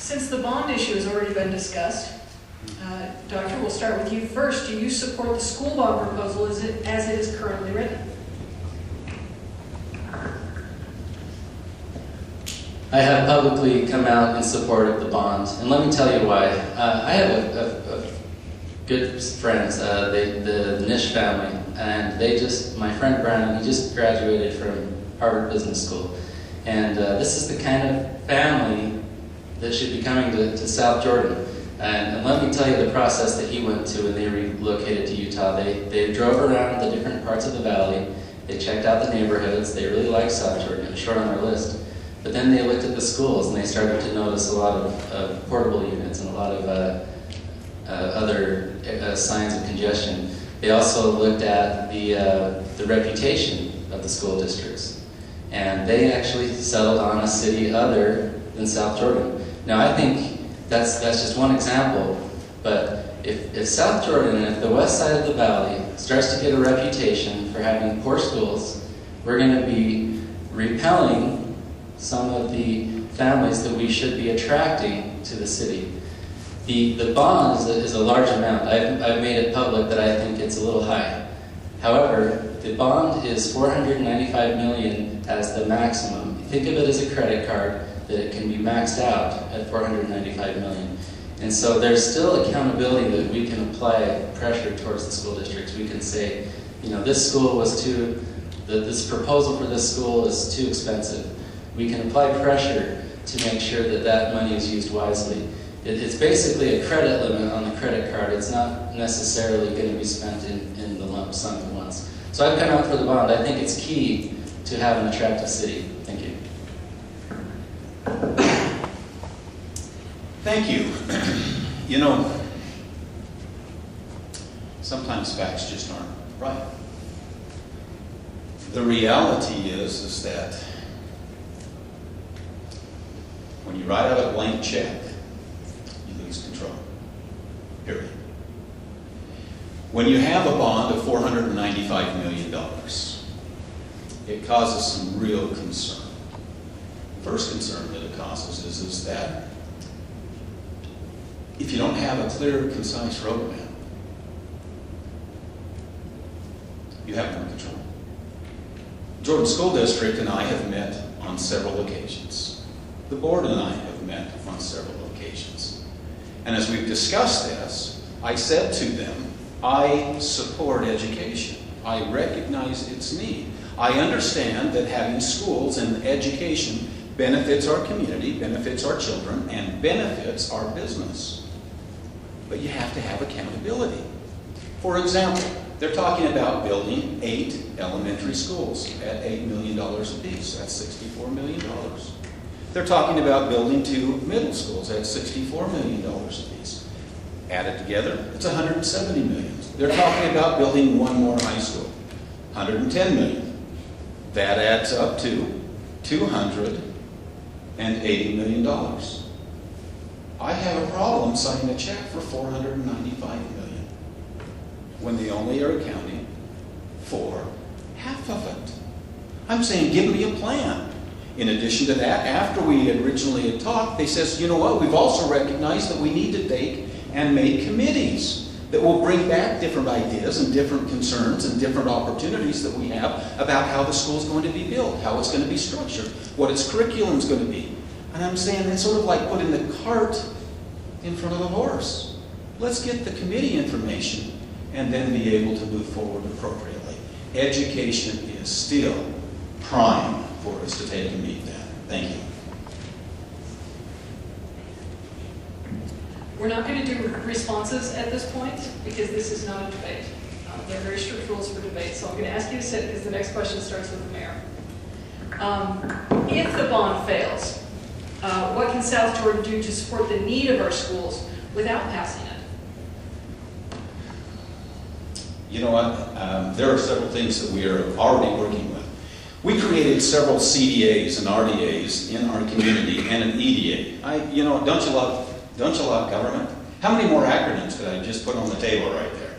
Since the bond issue has already been discussed, Doctor, we'll start with you first. Do you support the school bond proposal as it is currently written? I have publicly come out in support of the bond, and let me tell you why. I have a good friends, the Nish family, and my friend Brandon, he just graduated from Harvard Business School, and this is the kind of family that should be coming to South Jordan. And let me tell you the process that he went to when they relocated to Utah. They drove around the different parts of the valley, they checked out the neighborhoods, they really liked South Jordan, it was short on their list. But then they looked at the schools and they started to notice a lot of portable units and a lot of other signs of congestion. They also looked at the reputation of the school districts. And they actually settled on a city other than South Jordan. Now I think that's just one example, but if South Jordan and if the west side of the valley starts to get a reputation for having poor schools, we're going to be repelling some of the families that we should be attracting to the city. The bond is a large amount. I've made it public that I think it's a little high. However, the bond is $495 million as the maximum. Think of it as a credit card that it can be maxed out at $495 million. And so there's still accountability that we can apply pressure towards the school districts. We can say, this school was this proposal for this school is too expensive. We can apply pressure to make sure that that money is used wisely. It's basically a credit limit on the credit card. It's not necessarily going to be spent in the lump sum at once. So I've come out for the bond. I think it's key to have an attractive city. Thank you. Thank you. Sometimes facts just aren't right. The reality is that when you write out a blank check, you lose control. Period. When you have a bond of $495 million, it causes some real concern. The first concern that it causes is that if you don't have a clear, concise roadmap, you have no control. Jordan School District and I have met on several occasions. The board and I have met on several occasions. And as we've discussed this, I said to them, I support education. I recognize its need. I understand that having schools and education benefits our community, benefits our children, and benefits our business. But you have to have accountability. For example, they're talking about building 8 elementary schools at $8 million apiece. That's $64 million. They're talking about building 2 middle schools at $64 million apiece. Added together, it's $170 million. They're talking about building 1 more high school, $110 million. That adds up to $280 million. I have a problem signing a check for $495 million when they only are accounting for half of it. I'm saying, give me a plan. In addition to that, after we originally had talked, they says, you know what, we've also recognized that we need to take and make committees that will bring back different ideas and different concerns and different opportunities that we have about how the school's going to be built, how it's going to be structured, what its curriculum's going to be. And I'm saying it's sort of like putting the cart in front of the horse. Let's get the committee information and then be able to move forward appropriately. Education is still prime for us to take and meet that. Thank you. We're not going to do responses at this point because this is not a debate. There are very strict rules for debate, so I'm going to ask you to sit because the next question starts with the mayor. If the bond fails, what can South Jordan do to support the need of our schools without passing it? You know what? There are several things that we are already working with. We created several CDAs and RDAs in our community and an EDA. Don't you love government? How many more acronyms could I just put on the table right there?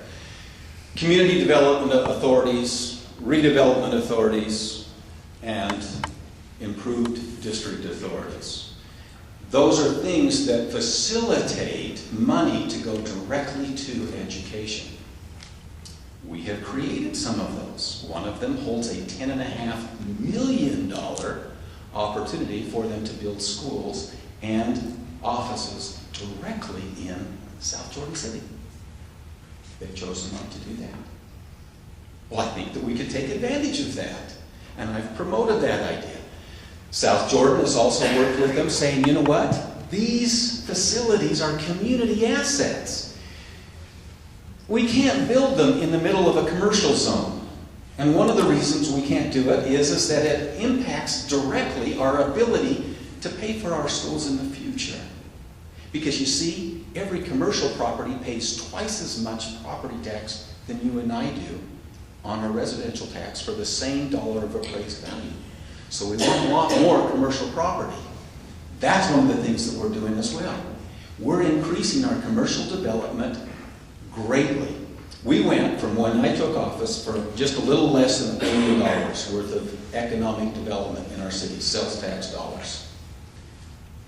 Community development authorities, redevelopment authorities, and improved district authorities. Those are things that facilitate money to go directly to education. We have created some of those. One of them holds a $10.5 million opportunity for them to build schools and offices directly in South Jordan City. They've chosen not to do that. Well, I think that we could take advantage of that, and I've promoted that idea. South Jordan has also worked with them, saying, you know what? These facilities are community assets. We can't build them in the middle of a commercial zone. And one of the reasons we can't do it is that it impacts directly our ability to pay for our schools in the future. Because you see, every commercial property pays twice as much property tax than you and I do on a residential tax for the same dollar of appraised value. So we want a lot more commercial property. That's one of the things that we're doing as well. We're increasing our commercial development greatly. We went from when I took office for just a little less than $1 billion worth of economic development in our city, sales tax dollars.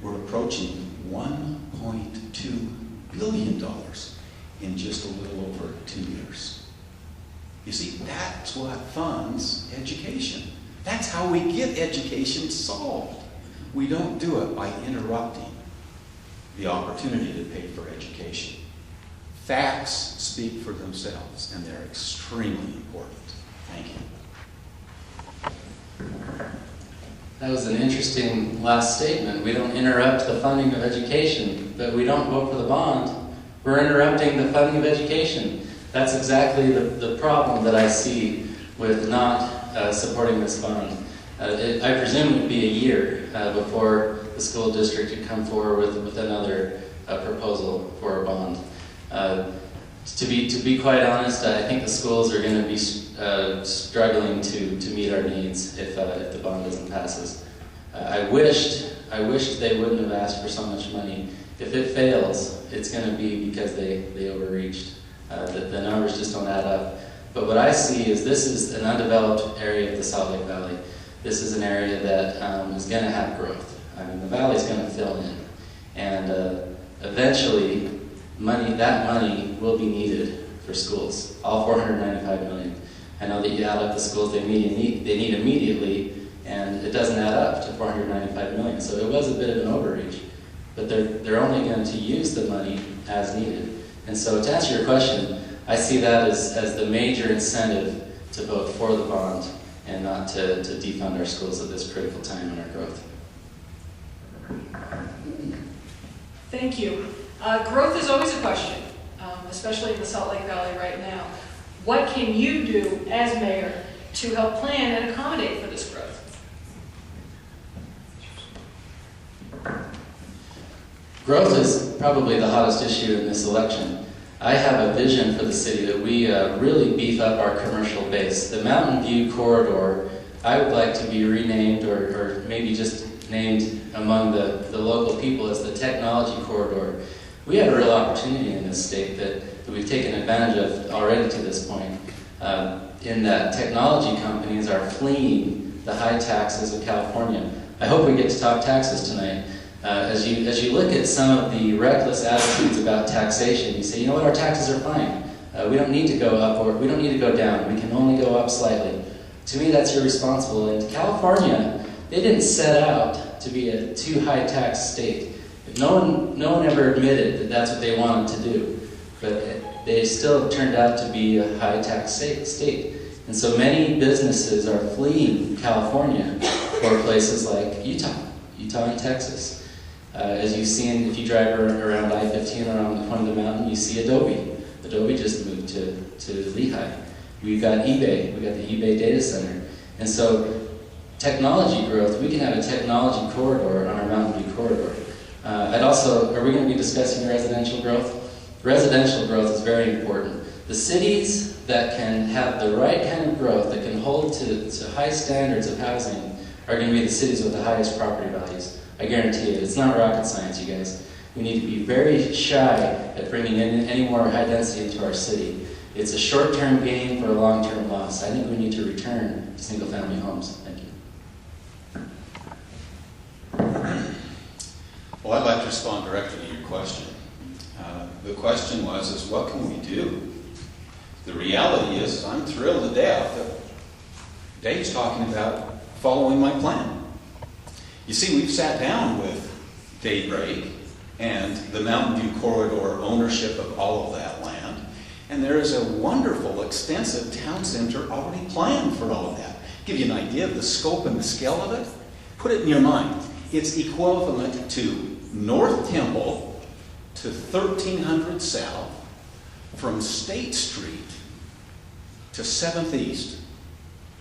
We're approaching $1.2 billion in just a little over 2 years. You see, that's what funds education. That's how we get education solved. We don't do it by interrupting the opportunity to pay for education. Facts speak for themselves, and they're extremely important. Thank you. That was an interesting last statement. We don't interrupt the funding of education, but we don't vote for the bond. We're interrupting the funding of education. That's exactly the problem that I see with not supporting this bond. I presume it would be a year before the school district could come forward with another proposal for a bond. To be quite honest, I think the schools are going to be struggling to meet our needs if the bond doesn't pass. I wished they wouldn't have asked for so much money. If it fails, it's going to be because they overreached. The numbers just don't add up. But what I see is this is an undeveloped area of the Salt Lake Valley. This is an area that is going to have growth. I mean, the valley's going to fill in. And eventually, that money will be needed for schools, all $495 million. I know that you add up the schools they need immediately, and it doesn't add up to $495 million. So it was a bit of an overreach. But they're only going to use the money as needed. And so to answer your question, I see that as the major incentive to vote for the bond and not to defund our schools at this critical time in our growth. Thank you. Growth is always a question, especially in the Salt Lake Valley right now. What can you do as mayor to help plan and accommodate for this growth? Growth is probably the hottest issue in this election. I have a vision for the city that we really beef up our commercial base. The Mountain View corridor, I would like to be renamed or maybe just named among the local people as the technology corridor. We have a real opportunity in this state that we've taken advantage of already to this point, in that technology companies are fleeing the high taxes of California. I hope we get to talk taxes tonight. As you look at some of the reckless attitudes about taxation, you say, you know what, our taxes are fine. We don't need to go up or we don't need to go down. We can only go up slightly. To me, that's irresponsible. And California, they didn't set out to be a too high tax state. No one ever admitted that that's what they wanted to do. But they still turned out to be a high tax state. And so many businesses are fleeing California for places like Utah and Texas. As you've seen, if you drive around I-15 around the point of the mountain, you see Adobe. Adobe just moved to Lehigh. We've got eBay. We've got the eBay data center. And so technology growth, we can have a technology corridor on our Mountain View corridor. Are we going to be discussing residential growth? Residential growth is very important. The cities that can have the right kind of growth, that can hold to high standards of housing, are going to be the cities with the highest property values. I guarantee it. It's not rocket science, you guys. We need to be very shy at bringing in any more high density into our city. It's a short-term gain for a long-term loss. I think we need to return to single-family homes. Thank you. Well, I'd like to respond directly to your question. The question was, what can we do? The reality is, I'm thrilled to death that Dave's talking about following my plan. You see, we've sat down with Daybreak and the Mountain View Corridor ownership of all of that land, and there is a wonderful, extensive town center already planned for all of that. Give you an idea of the scope and the scale of it. Put it in your mind. It's equivalent to North Temple to 1300 South, from State Street to 7th East.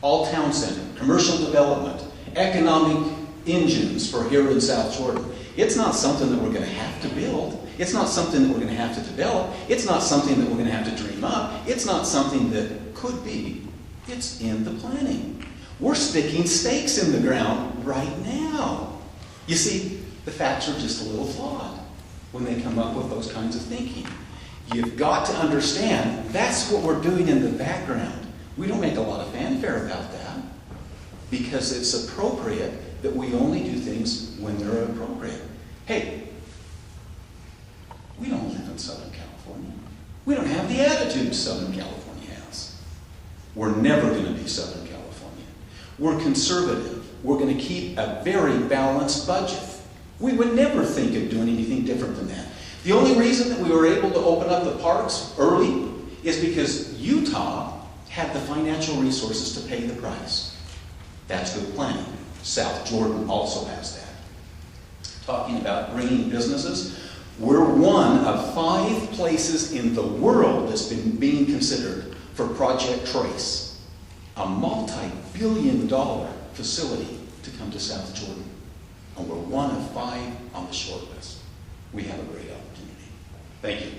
All town center, commercial development, economic engines for here in South Jordan. It's not something that we're going to have to build. It's not something that we're going to have to develop. It's not something that we're going to have to dream up. It's not something that could be. It's in the planning. We're sticking stakes in the ground right now. You see, the facts are just a little flawed when they come up with those kinds of thinking. You've got to understand that's what we're doing in the background. We don't make a lot of fanfare about that because it's appropriate that we only do things when they're appropriate. Hey, we don't live in Southern California. We don't have the attitude Southern California has. We're never going to be Southern California. We're conservative. We're going to keep a very balanced budget. We would never think of doing anything different than that. The only reason that we were able to open up the parks early is because Utah had the financial resources to pay the price. That's good planning. South Jordan also has that. Talking about bringing businesses, we're one of 5 places in the world that's been being considered for Project Trace, a multi-billion-dollar facility to come to South Jordan. And we're one of 5 on the short list. We have a great opportunity. Thank you.